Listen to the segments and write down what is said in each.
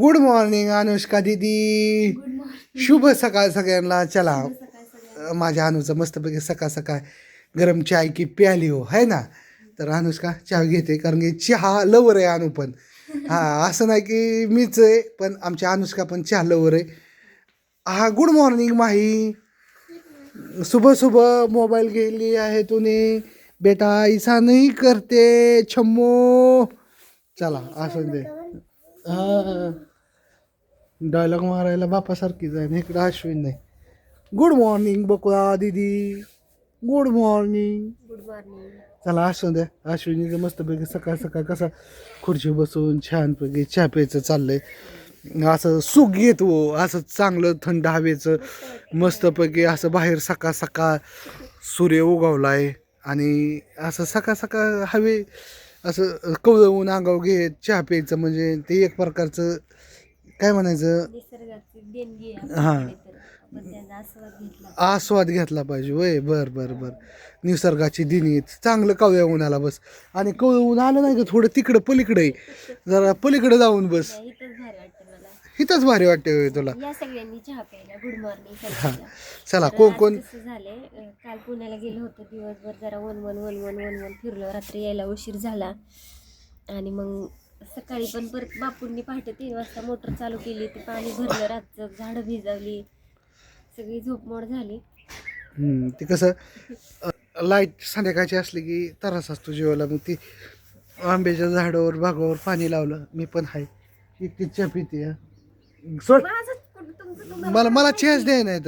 Good morning Anushka दीदी. Good morning. शुभ सकाळ सगळ्यांना. चला शुभ सकाळ सगळ्यांना. माझ्या अनुचं मस्तपैकी सकाळ सकाळ गरम चाय की प्याली हो है ना. तर अनुष्का चहा घेते कारण की चहा लवर आहे अनु पण. हां असं नाही की मीच आहे पण आमच्या अनुष्का पण चहा लवर आहे. हा गुड मॉर्निंग माही. सुबह सुबह मोबाईल गेली आहे तूने बेटा ऐसा नहीं करते छम्मो. चला असं दे. हा डायलॉग मारायला बापासारखीच आहे इकडं अश्विन नाही. गुड मॉर्निंग बकुळा दीदी. Good morning. Good morning. चला असू द्या. अश्विनीचं मस्तपैकी सकाळ सकाळ कसा खुर्ची बसून छानपैकी चहा प्यायचं चाललंय. असं सुख घेतो असं चांगलं थंड हवेचं मस्तपैकी असं बाहेर सकाळ सकाळ सूर्य उगवलाय आणि असं सकाळ सकाळ हवे असं कवळवून अंगावर घेत चहा प्यायचं म्हणजे ते एक प्रकारचं काय म्हणायचं निसर्गाची देणगी आहे हां आपल्याकडे तर आपण त्याचा आस्वाद घेतला. आस्वाद घेतला पाहिजे. वय बर निसर्गाची दिनी चांगलं कवळ्या उन्हाला बस आणि कवळ ऊन आलं नाही का थोडं तिकडं पलीकडे जरा पलीकडे जाऊन बस. इथंच भारी वाटतं मला. इथंच भारी वाटते होय तुला. या सगळ्यांनी चहा प्यायला. गुड मॉर्निंग हां सगळ्यांना. चला तर कोण आज कोण कसं झालंय, काल पुण्याला गेलो होतो दिवसभर जरा वन फिरलो. रात्री यायला उशीर झाला आणि मग सकाळी पण परत बापूंनी पहाटे 3 वाजता मोटर चालू केली. ते पाणी भरलं रातचं, झाडं भिजवली, सगळी झोपमोड झाली. ते कसं लाईट संध्याकाळची असली की त्रास असतो जेवायला. मग ती आंब्याच्या झाडावर बागावर पाणी लावलं. मी पण आहे इतकी चहा पिते. सोड माझं तुमचं तुम्हाला मला मला चहाच द्याय नाही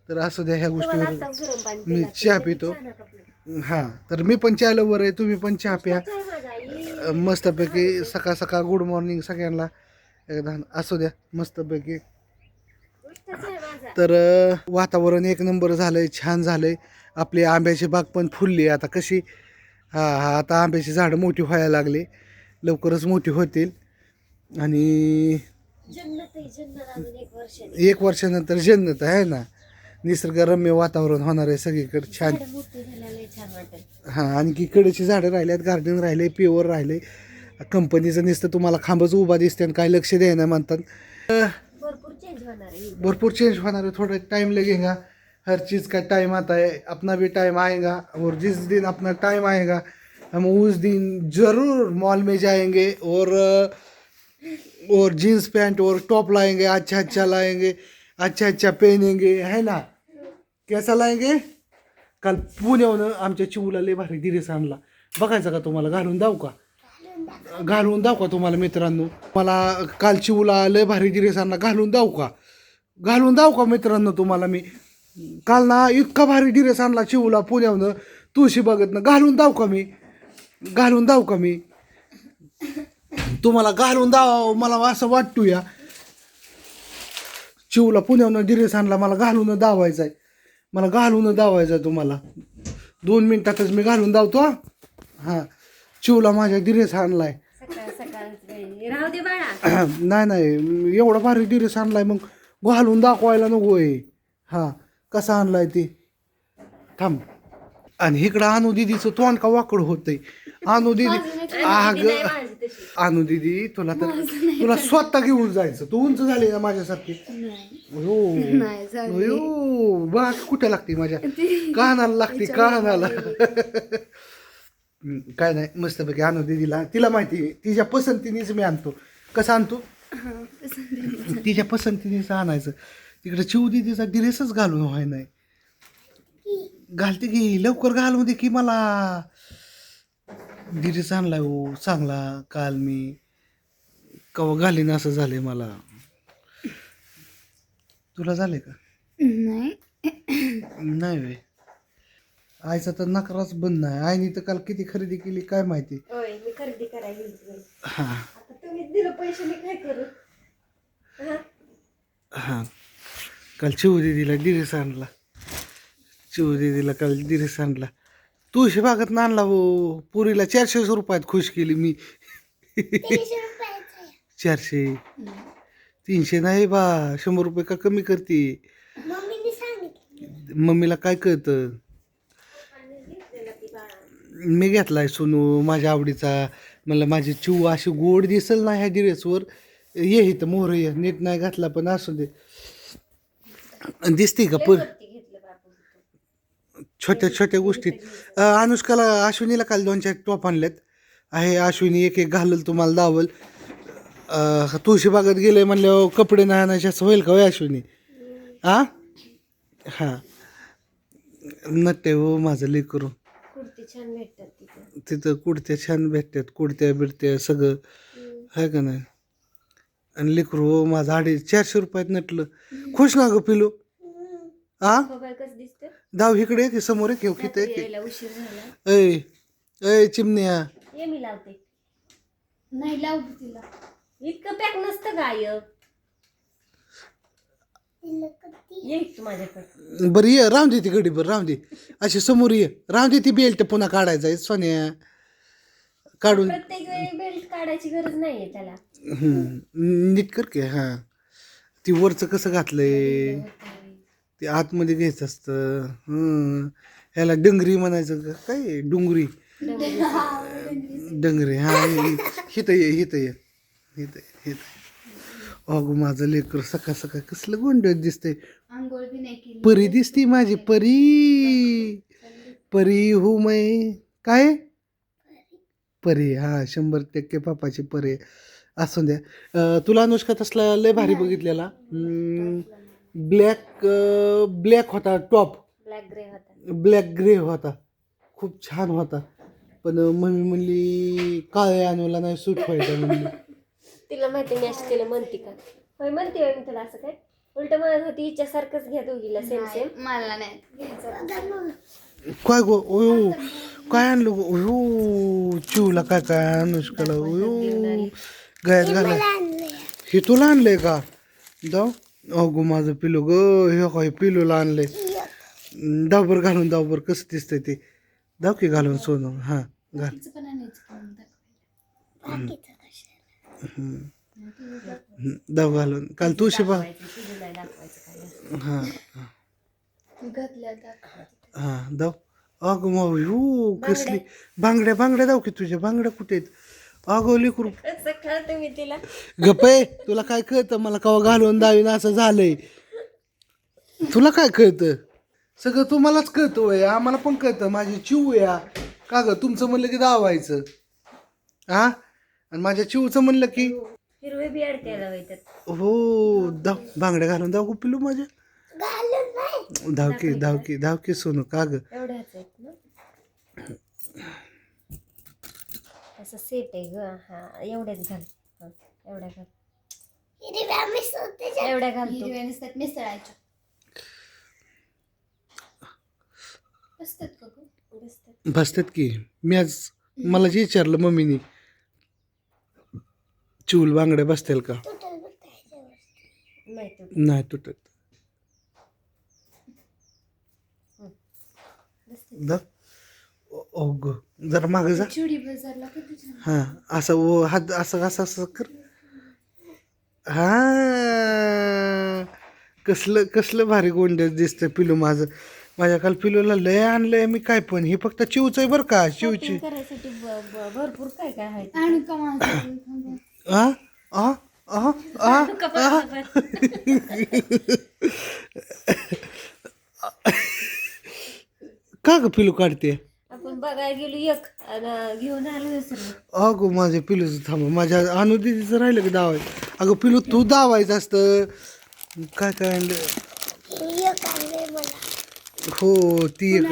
तर असू द्या ह्या तुम्हाला गोष्टीवर आता गरम पाणी मी पिला. चहा पितो. छान आहे आपलं. हां तर मी पण चहा लवर आहे. तुम्ही पण चहा प्या काय माझा आई? मस्तपैकी सकाळ सकाळ. गुड मॉर्निंग सगळ्यांना एकदा असू द्या मस्तपैकी. उष्टच आहे माझा. तर वातावरण एक नंबर झालंय, छान झालंय. आपली आंब्याची बाग पण फुलली आता कशी. आता आंब्याची झाडं मोठी व्हायला लागली, लवकरच मोठी होतील आणि जन्नत आहे, जन्नत अजून 1 वर्षाने. 1 वर्षानंतर जन्नत आहे ना. निसर्गरम्य वातावरण होणार आहे सगळीकडे छान. झाडं मोठी झाल्याला छान वाटेल. हां आणखी कडेची झाडं राहिल्यात, गार्डन राहिले, प्युअर राहिले. कंपनीचं नुसतं तुम्हाला खांबच उभा दिसते आणि काय लक्ष द्यायला म्हणतात. भरपूर चेंज होणार आहे. भरपूर चेंज होणार है. थोड़ा टाइम लगेगा. हर चीज़ का टाइम आता है. अपना भी टाइम आएगा और जिस दिन अपना टाइम आएगा हम उस दिन ज़रूर मॉल में जाएंगे और जीन्स पैंट और टॉप लाएंगे. अच्छा लाएंगे, अच्छा पहनेंगे है ना. कैसा लाएंगे. काल पुण्याहून आमच्या चिवला लय भारी ड्रेस आणला. बघायचा का तुम्हाला. घालून दाव का तुम्हाला मित्रांनो. मला काल चिवला लय भारी ड्रेस आणला. घालून दाव का मित्रांनो तुम्हाला. मी काल ना इतका भारी ड्रेस आणला चिवला पुण्याहून तुळशी बघत ना. घालून दाव का मी तुम्हाला. घालून दाव मला असं वाटतो या. चिवला पुण्याहून ड्रेस आणला. मला घालून दावायचा आहे तुम्हाला. 2 मिनिटातच मी घालून दावतो. हां चिवला माझ्या ड्रेस आणलाय. सकाळ सकाळ राहू दे बाळा. नाही एवढा भारी ड्रेस आणलाय मग घालून दाखवायला नको आहे. हां कसा आणलाय ते थांब. आणि इकडं अनु दिदीचं तोंड का वाकड होतंय. अनु दीदी तुला स्वतः घेऊन जायचं. तू उंच झाली ना माझ्यासारखी. बघ कुठे लागते माझ्या कानाला लागते कानाला. काय नाही मस्तपैकी अनु दीदीला तिला माहिती आहे तिच्या पसंतीनेच मी आणतो. कसं आणतो तिच्या पसंतीनेच आणायचं. तिकडे चिव दीदीचा ड्रेसच घालून व्हाय नाही. घालते की लवकर घालून दे की मला. ड्रेस आणलाय हो चांगला. काल मी कवा घालीन असं झालंय मला. तुला झाले का. नाही वे आईचा तर नकाराच बंद नाही. आईने तर काल किती खरेदी केली काय माहिती. मी खरेदी करायला गेली. हां आता तुम्ही दिलं पैसे मी काय करू. हां काल चिवदीदीला ड्रेस आणला. काल ड्रेस आणला. तुळशी बागत आणला हो. पुरीला 400 रुपयात खुश केली मी. 400 300 नाही बा. 100 रुपये का कमी करते. मम्मीला काय कळतं. मी घेतलाय सोनू माझ्या आवडीचा. मला माझी चिव अशी गोड दिसेल ना ह्या ड्रेसवर ये इथं मोहर ये नीट नाही घातला पण असू दे. आणि दिसते का पर घेतलं बापू छोट्या छोट्या गोष्टीत अनुष्काला अश्विनीला काल 2-4 टॉप आणलेत आहे. अश्विनी एक एक घालल तुम्हाला दावल. तुळशी बागेत गेले म्हणल्यावर कपडे नाही आणायचे असं होईल का होय अश्विनी? हा हा नट्टे हो माझं लेकरू. कुर्ती छान भेटतात तिथे. तिथं कुडत्या छान भेटतात, कुडत्या बिडत्या सगळं आहे का नाही. आणि लेकरू हो माझं 450 रुपयात नटलं. खुश ना ग पिलू? हा बघा कसं दिसतं. दाव इकडे ये की समोर घेऊ किती यायला उशीर झाला. ऐ चिमण्या ये मी लावते. नाही लावते तिला. इतकं पॅक नसतं गायब. ये तू माझ्याकडे. बरं ये राहून दे ती गडी बरं राहून दे अशी समोर ये राहून दे ती बेल्ट पुन्हा काढायचा आहे सोन्या काढून प्रत्येक वेळी बेल्ट काढायची गरज नाहीये त्याला. नीट कर की. हा ती वरचं कसं घातलंय ते आतमध्ये घ्यायचं असतं. ह्याला डंगरी म्हणायचं का काय डुंगरी डंगरी. हा हिथं ये हिथं ये हिथं हिथं. अगो माझं लेकर सकाळ सकाळ कसलं गोंधळ दिसतंय. आंघोळ बी नाही केली. परी दिसती माझी परी. परी हो मै काय परी. हा 100% पापाची परी असू द्या. तुला अनुष्का तसला लय भारी बघितलेला ब्लॅक होता टॉप. ब्लॅक ग्रे होता खूप छान होता. पण मम्मी म्हणली काळे अनुला नाही सूट व्हायचा म्हणली. तिला माहिती मी अशी तिला म्हणते का होय म्हणते मी तुला असं काय उलट म्हणत होती हिच्यासारखंच घ्या दोघीला सेम सेम. मला नाही काय गो ओयो काय आणलं गो ओयो चिवला काय काय अनुष्काला ओयो गळ्यात घाला. हे तुला आणलंय का? जाऊ अगो माझं पिलू ग हे काय पिलूला आणलंय. दावबर घालून दावबर कसं दिसतंय ते दाव की घालून सोनं. हा घाल दाव घालून काल तुळशी बा. हा हा दाव अगो मग हो कसली बांगड्या बांगड्या दाव की तुझ्या बांगड्या कुठे आहेत? अगो लेकरू कळतं मी तिला. गपय तुला काय कळतं मला कवा घालून दावीन असं झालंय. तुला काय कळतं सगळं तुम्हालाच कळतं वय आम्हाला पण कळतं. माझी चिव या का ग तुमचं म्हणलं की दावायचं हा आणि माझ्या चिवचं म्हणलं की हिरवे बी अडकायला वैतात. हो दाव बांगड्या घालून दाव पिलू माझ्या धावकी धावकी धावकी सोनू का ग एवढ्याच आहेत ना. असं सेट आहे ग. हा एवढ्याच घाल. एवढ्या घाल एवढ्या घालतो. मिसळायच्या बसतात की. मी आज मला जे विचारलं मम्मीनी चिवल बांगड्या बसतील का नाही तुटत. ग जरा माग जा. हा असं हात असं असं असं कर. हा कसलं कसलं भारी गोंड्यात दिसतं पिलू माझं. माझ्या काल पिलूला लय आणलंय मी काय पण हे फक्त चिवच आहे बरं का. चिवची करायसाठी भरपूर काय काय आहे. आ आ आ आ का ग पिलू काढते? आपण बघायला गेलो एक आणि घेऊन आलो दुसरं. अगो माझ्या पिलूचं थांब माझ्या अनुदिदीचं राहिलं की दावाय. अगं पिलू तू दावायचं असतं. काय काय आणलं हो ती एक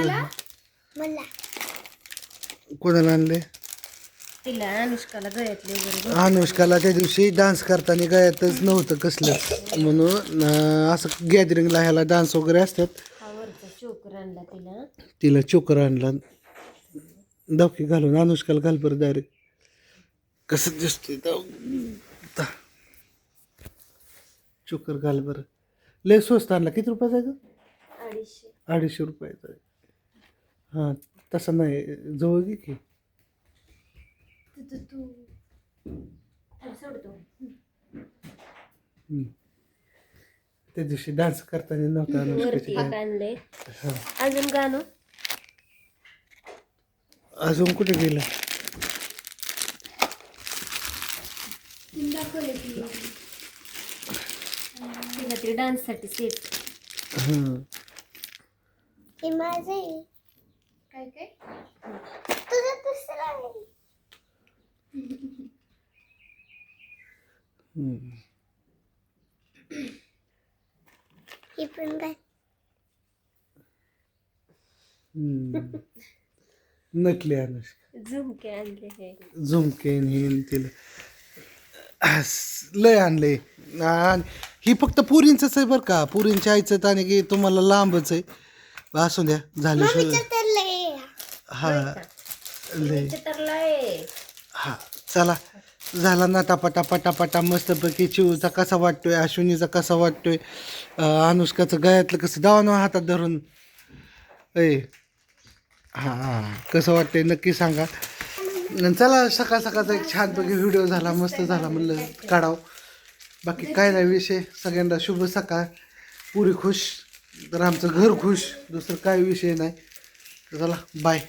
कोणाला आणले? तिला अनुष्काला गळ्यातले वगैरे. अनुष्काला त्या दिवशी डान्स करताना गळ्यातच नव्हतं कसलं म्हणून असं गॅदरिंगला ह्याला डान्स वगैरे असतात. चोकर आणला तिला. तिला चोकर आणला दावकी घालून. अनुष्काला घाल बरं डायरेक्ट कसं दिसतंय चोकर घाल बरं. लय स्वस्त आणला. किती रुपयाचा आहे का? 250 रुपयाचा आहे. हां तसा नाही जवळ घे की. त्या दिवशी डान्स करताना नव्हता अनुष्काची. अजून गाणं अजून कुठे गेला? काहीतरी डान्ससाठी सेट. हं. हे माझं आहे. काय काय तुझं दुसरं आहे. हं. हे पण बाय. हं. नकली अनुष्का झुमके आणले हे. झुमके आणि हे आणि तिला लय आणले. आणि ही फक्त पुरींचंच आहे बरं का, पुरींच्या आईचं तर आणि की तुम्हाला लांबच आहे. असू द्या झालं मम्मीचं तर लय. हा लय तर लय हा चला झाला ना टापा टापा मस्तपैकी. चिवचा कसा वाटतोय, अश्विनीचा कसा वाटतोय, अनुष्काचं गळ्यातलं कसं दावणं हातात धरून ए हां कसं वाटतंय नक्की सांगा. आणि चला सकाळ सकाळचा एक छानपैकी व्हिडिओ झाला, मस्त झाला म्हणलं काढावं. बाकी काय नाही विषय. सगळ्यांना शुभ सकाळ. पुरी खुश तर आमचं घर खुश, दुसरं काय विषय नाही. तर चला बाय.